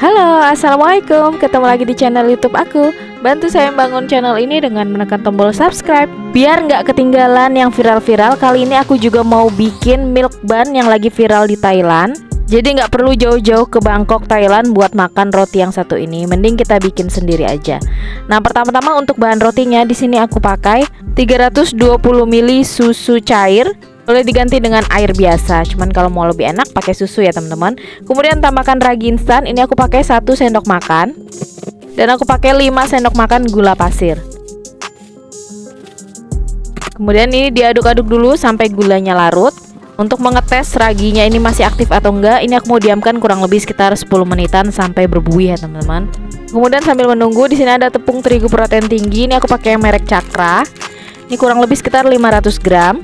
Halo, assalamualaikum. Ketemu lagi di channel YouTube aku. Bantu saya membangun channel ini dengan menekan tombol subscribe biar nggak ketinggalan yang viral-viral. Kali ini aku juga mau bikin milk bun yang lagi viral di Thailand. Jadi nggak perlu jauh-jauh ke Bangkok, Thailand buat makan roti yang satu ini. Mending kita bikin sendiri aja. Nah, pertama-tama untuk bahan rotinya di sini aku pakai 320 ml susu cair. Boleh diganti dengan air biasa, cuman kalau mau lebih enak pakai susu ya teman-teman. Kemudian tambahkan ragi instan, ini aku pakai 1 sendok makan. Dan aku pakai 5 sendok makan gula pasir. Kemudian ini diaduk-aduk dulu sampai gulanya larut. Untuk mengetes raginya ini masih aktif atau enggak, ini aku mau diamkan kurang lebih sekitar 10 menitan sampai berbuih ya teman-teman. Kemudian sambil menunggu, di sini ada tepung terigu protein tinggi, ini aku pakai merek Cakra. Ini kurang lebih sekitar 500 gram.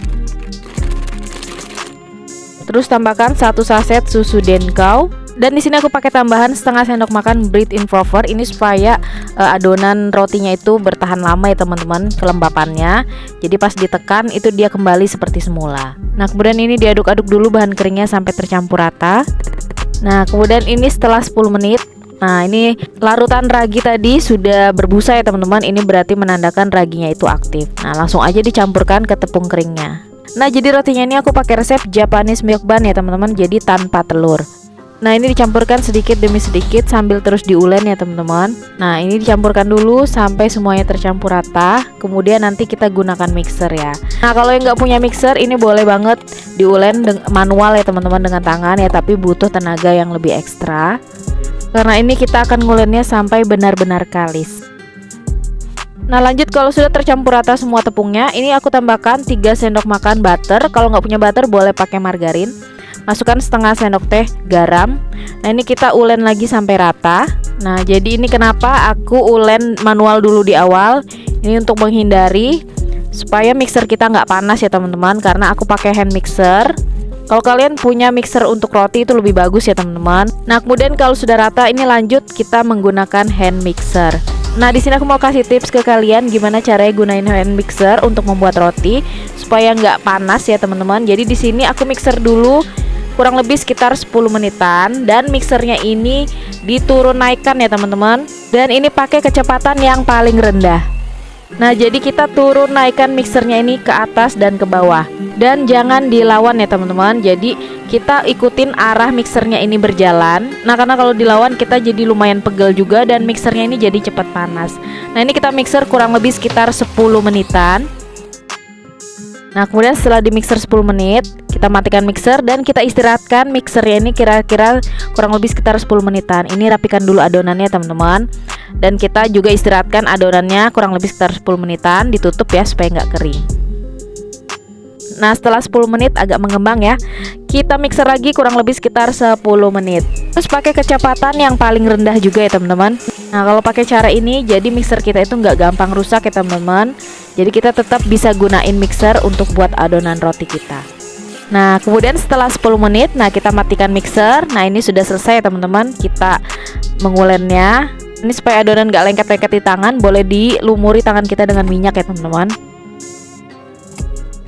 Terus tambahkan 1 saset susu Denkau. Dan di sini aku pakai tambahan setengah sendok makan bread improver. Ini supaya adonan rotinya itu bertahan lama ya teman-teman, kelembapannya. Jadi pas ditekan itu dia kembali seperti semula. Nah, kemudian ini diaduk-aduk dulu bahan keringnya sampai tercampur rata. Nah, kemudian ini setelah 10 menit. Nah, ini larutan ragi tadi sudah berbusa ya teman-teman. Ini berarti menandakan raginya itu aktif. Nah, langsung aja dicampurkan ke tepung keringnya. Nah, jadi rotinya ini aku pakai resep Japanese milk bun ya teman-teman, jadi tanpa telur. Nah, ini dicampurkan sedikit demi sedikit sambil terus diulen ya teman-teman. Nah, ini dicampurkan dulu sampai semuanya tercampur rata. Kemudian nanti kita gunakan mixer ya. Nah, kalau yang nggak punya mixer, ini boleh banget diulen manual ya teman-teman dengan tangan ya, tapi butuh tenaga yang lebih ekstra. Karena ini kita akan ngulennya sampai benar-benar kalis. Nah, lanjut kalau sudah tercampur rata semua tepungnya, ini aku tambahkan 3 sendok makan butter. Kalau nggak punya butter boleh pakai margarin. Masukkan setengah sendok teh garam. Nah, ini kita ulen lagi sampai rata. Nah, jadi ini kenapa aku ulen manual dulu di awal. Ini untuk menghindari supaya mixer kita nggak panas ya teman-teman, karena aku pakai hand mixer. Kalau kalian punya mixer untuk roti itu lebih bagus ya teman-teman. Nah, kemudian kalau sudah rata, ini lanjut kita menggunakan hand mixer. Nah, di sini aku mau kasih tips ke kalian gimana caranya gunain hand mixer untuk membuat roti supaya nggak panas ya teman-teman. Jadi di sini aku mixer dulu kurang lebih sekitar 10 menitan dan mixernya ini diturun naikkan ya teman-teman. Dan ini pakai kecepatan yang paling rendah. Nah, jadi kita turun naikkan mixernya ini ke atas dan ke bawah. Dan jangan dilawan ya teman-teman. Jadi kita ikutin arah mixernya ini berjalan. Nah, karena kalau dilawan kita jadi lumayan pegel juga dan mixernya ini jadi cepat panas. Nah, ini kita mixer kurang lebih sekitar 10 menitan. Nah, kemudian setelah di mixer 10 menit, kita matikan mixer dan kita istirahatkan mixernya ini kira-kira kurang lebih sekitar 10 menitan. Ini rapikan dulu adonannya teman-teman. Dan kita juga istirahatkan adonannya kurang lebih sekitar 10 menitan, ditutup ya supaya nggak kering. Nah, setelah 10 menit agak mengembang ya, kita mixer lagi kurang lebih sekitar 10 menit. Terus pakai kecepatan yang paling rendah juga ya teman-teman. Nah, kalau pakai cara ini jadi mixer kita itu nggak gampang rusak ya teman-teman. Jadi kita tetap bisa gunain mixer untuk buat adonan roti kita. Nah, kemudian setelah 10 menit, nah kita matikan mixer. Nah, ini sudah selesai ya teman-teman. Kita mengulennya. Ini supaya adonan nggak lengket-lengket di tangan, boleh dilumuri tangan kita dengan minyak ya teman-teman.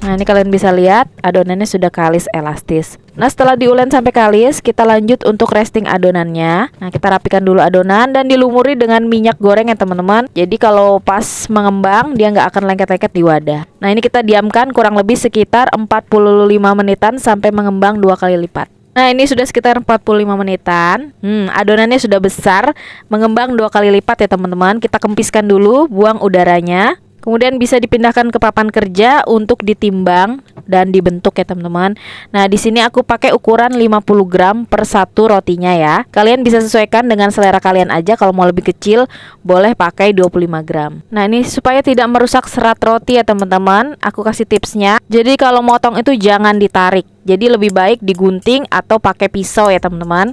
Nah, ini kalian bisa lihat adonannya sudah kalis elastis. Nah, setelah diulen sampai kalis, kita lanjut untuk resting adonannya. Nah, kita rapikan dulu adonan dan dilumuri dengan minyak goreng ya teman-teman. Jadi kalau pas mengembang dia nggak akan lengket-lengket di wadah. Nah, ini kita diamkan kurang lebih sekitar 45 menitan sampai mengembang 2 kali lipat. Nah, ini sudah sekitar 45 menitan. Adonannya sudah besar, mengembang 2 kali lipat ya teman-teman. Kita kempiskan dulu, buang udaranya. Kemudian bisa dipindahkan ke papan kerja untuk ditimbang dan dibentuk ya teman-teman. Nah, di sini aku pakai ukuran 50 gram per 1 rotinya ya. Kalian bisa sesuaikan dengan selera kalian aja. Kalau mau lebih kecil boleh pakai 25 gram. Nah, ini supaya tidak merusak serat roti ya teman-teman. Aku kasih tipsnya. Jadi kalau motong itu jangan ditarik. Jadi lebih baik digunting atau pakai pisau ya teman-teman.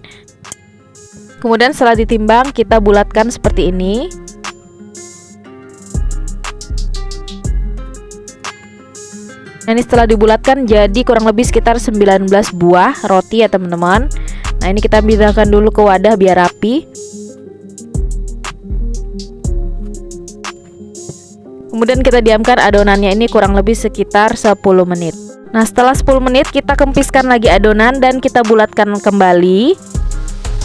Kemudian setelah ditimbang kita bulatkan seperti ini. Nah, ini setelah dibulatkan jadi kurang lebih sekitar 19 buah roti ya teman-teman. Nah, ini kita pindahkan dulu ke wadah biar rapi. Kemudian kita diamkan adonannya ini kurang lebih sekitar 10 menit. Nah, setelah 10 menit kita kempiskan lagi adonan dan kita bulatkan kembali.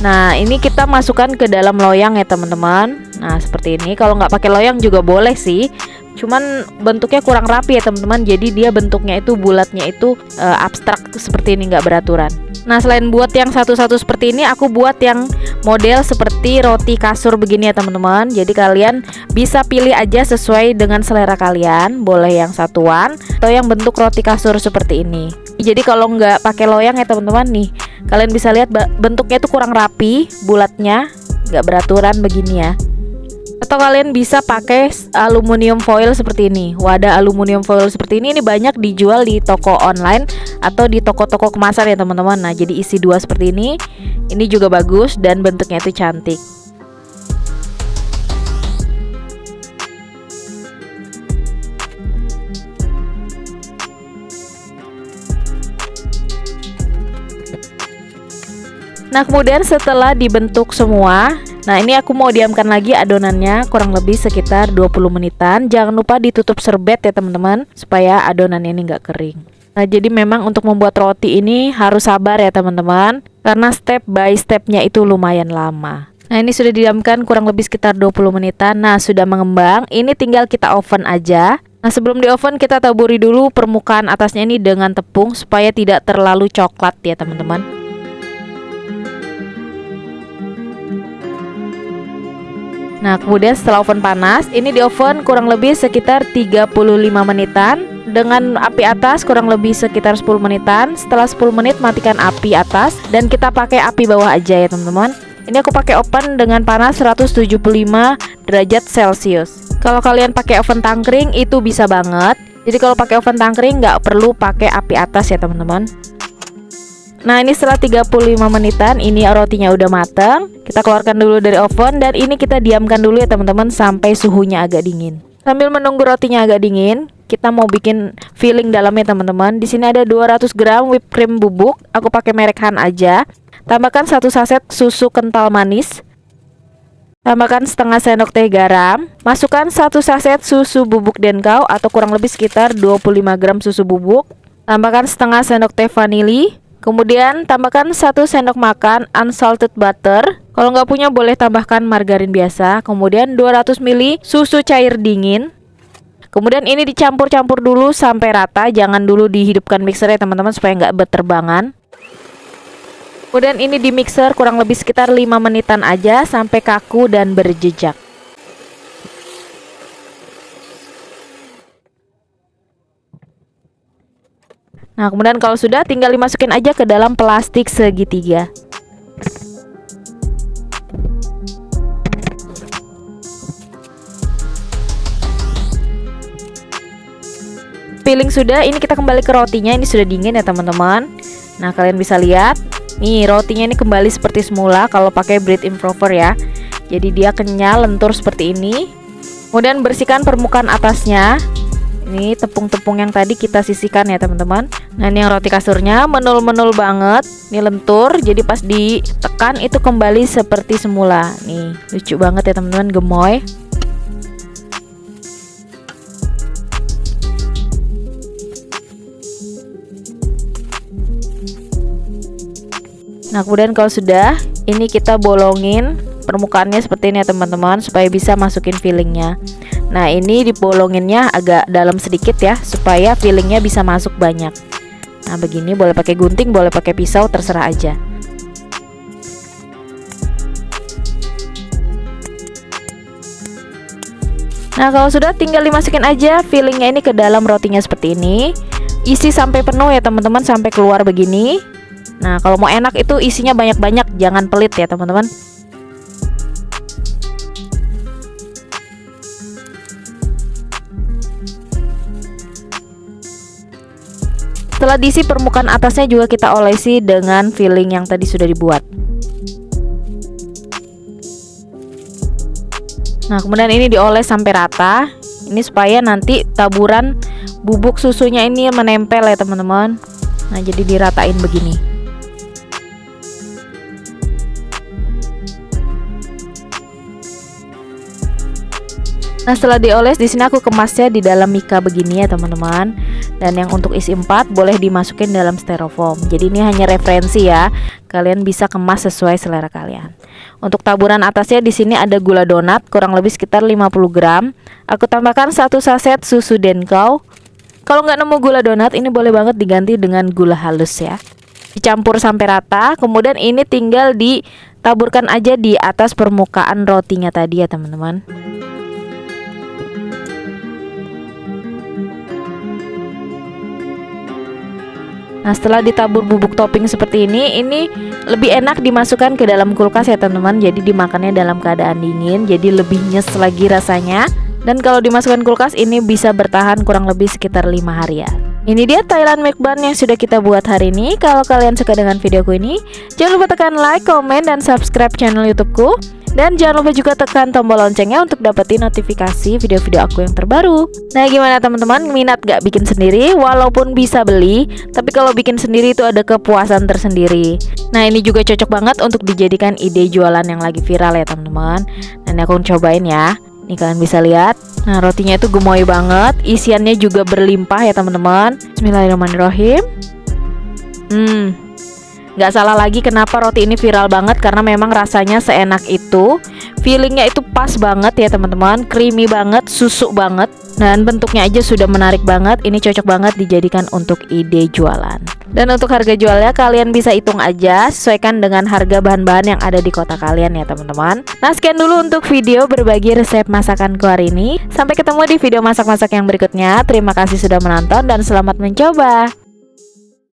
Nah, ini kita masukkan ke dalam loyang ya teman-teman. Nah, seperti ini. Kalau nggak pakai loyang juga boleh sih. Cuman bentuknya kurang rapi ya teman-teman. Jadi dia bentuknya itu bulatnya itu abstrak seperti ini, nggak beraturan. Nah, selain buat yang satu-satu seperti ini, aku buat yang model seperti roti kasur begini ya teman-teman. Jadi kalian bisa pilih aja sesuai dengan selera kalian. Boleh yang satuan atau yang bentuk roti kasur seperti ini. Jadi kalau nggak pakai loyang ya teman-teman nih, kalian bisa lihat bentuknya itu kurang rapi, bulatnya, nggak beraturan begini ya. Atau kalian bisa pakai aluminium foil seperti ini. Wadah aluminium foil seperti ini banyak dijual di toko online atau di toko-toko kemasan ya teman-teman. Nah, jadi isi dua seperti ini. Ini juga bagus dan bentuknya itu cantik. Nah, kemudian setelah dibentuk semua, nah ini aku mau diamkan lagi adonannya kurang lebih sekitar 20 menitan. Jangan lupa ditutup serbet ya teman-teman, supaya adonan ini nggak kering. Nah, jadi memang untuk membuat roti ini harus sabar ya teman-teman, karena step by stepnya itu lumayan lama. Nah, ini sudah didiamkan kurang lebih sekitar 20 menitan. Nah, sudah mengembang. Ini tinggal kita oven aja. Nah, sebelum di oven kita taburi dulu permukaan atasnya ini dengan tepung supaya tidak terlalu coklat ya teman-teman. Nah, kemudian setelah oven panas, ini di oven kurang lebih sekitar 35 menitan dengan api atas kurang lebih sekitar 10 menitan. Setelah 10 menit matikan api atas dan kita pakai api bawah aja ya teman-teman. Ini aku pakai oven dengan panas 175 derajat Celcius. Kalau kalian pakai oven tangkring itu bisa banget. Jadi kalau pakai oven tangkring nggak perlu pakai api atas ya teman-teman. Nah, ini setelah 35 menitan ini rotinya udah mateng. Kita keluarkan dulu dari oven dan ini kita diamkan dulu ya teman-teman sampai suhunya agak dingin. Sambil menunggu rotinya agak dingin, kita mau bikin filling dalamnya teman-teman. Di sini ada 200 gram whipped cream bubuk. Aku pakai merek Han aja. Tambahkan 1 saset susu kental manis. Tambahkan setengah sendok teh garam. Masukkan 1 saset susu bubuk Denkau atau kurang lebih sekitar 25 gram susu bubuk. Tambahkan setengah sendok teh vanili. Kemudian tambahkan 1 sendok makan unsalted butter. Kalau nggak punya boleh tambahkan margarin biasa. Kemudian 200 ml susu cair dingin. Kemudian ini dicampur-campur dulu sampai rata. Jangan dulu dihidupkan mixer ya teman-teman supaya nggak berterbangan. Kemudian ini di mixer kurang lebih sekitar 5 menitan aja sampai kaku dan berjejak. Nah, kemudian kalau sudah tinggal dimasukin aja ke dalam plastik segitiga. Filling sudah, ini kita kembali ke rotinya. Ini sudah dingin ya teman-teman. Nah, kalian bisa lihat nih rotinya ini kembali seperti semula kalau pakai bread improver ya. Jadi dia kenyal, lentur seperti ini. Kemudian bersihkan permukaan atasnya. Ini tepung-tepung yang tadi kita sisihkan ya teman-teman. Nah, ini yang roti kasurnya menul-menul banget. Ini lentur, jadi pas ditekan itu kembali seperti semula. Nih, lucu banget ya teman-teman, gemoy. Nah, kemudian kalau sudah, ini kita bolongin permukaannya seperti ini ya teman-teman, supaya bisa masukin fillingnya. Nah, ini dibolonginnya agak dalam sedikit ya, supaya fillingnya bisa masuk banyak. Nah, begini boleh pakai gunting, boleh pakai pisau, terserah aja. Nah, kalau sudah tinggal dimasukin aja fillingnya ini ke dalam rotinya seperti ini. Isi sampai penuh ya teman-teman, sampai keluar begini. Nah, kalau mau enak itu isinya banyak-banyak, jangan pelit ya teman-teman. Setelah diisi, permukaan atasnya juga kita olesi dengan filling yang tadi sudah dibuat. Nah, kemudian ini dioles sampai rata. Ini supaya nanti taburan bubuk susunya ini menempel ya teman-teman. Nah, jadi diratain begini. Nah, setelah dioles, di sini aku kemasnya di dalam mika begini ya teman-teman. Dan yang untuk isi 4 boleh dimasukin dalam styrofoam. Jadi ini hanya referensi ya. Kalian bisa kemas sesuai selera kalian. Untuk taburan atasnya di sini ada gula donat kurang lebih sekitar 50 gram. Aku tambahkan 1 saset susu Denkau. Kalau nggak nemu gula donat, ini boleh banget diganti dengan gula halus ya. Dicampur sampai rata, kemudian ini tinggal ditaburkan aja di atas permukaan rotinya tadi ya teman-teman. Nah, setelah ditabur bubuk topping seperti ini lebih enak dimasukkan ke dalam kulkas ya teman-teman. Jadi dimakannya dalam keadaan dingin, jadi lebih nyes lagi rasanya. Dan kalau dimasukkan kulkas ini bisa bertahan kurang lebih sekitar 5 hari ya. Ini dia Thailand milk bun yang sudah kita buat hari ini. Kalau kalian suka dengan videoku ini, jangan lupa tekan like, komen, dan subscribe channel YouTubeku. Dan jangan lupa juga tekan tombol loncengnya untuk dapetin notifikasi video-video aku yang terbaru. Nah, gimana teman-teman, minat gak bikin sendiri? Walaupun bisa beli, tapi kalau bikin sendiri itu ada kepuasan tersendiri. Nah, ini juga cocok banget untuk dijadikan ide jualan yang lagi viral ya teman-teman. Dan aku cobain ya. Nih kalian bisa lihat. Nah, rotinya itu gemoy banget, isiannya juga berlimpah ya teman-teman. Bismillahirrahmanirrahim. Nggak salah lagi kenapa roti ini viral banget, karena memang rasanya seenak itu. Feelingnya itu pas banget ya teman-teman, creamy banget, susu banget. Dan bentuknya aja sudah menarik banget. Ini cocok banget dijadikan untuk ide jualan. Dan untuk harga jualnya kalian bisa hitung aja, sesuaikan dengan harga bahan-bahan yang ada di kota kalian ya teman-teman. Nah, sekian dulu untuk video berbagi resep masakanku hari ini. Sampai ketemu di video masak-masak yang berikutnya. Terima kasih sudah menonton dan selamat mencoba.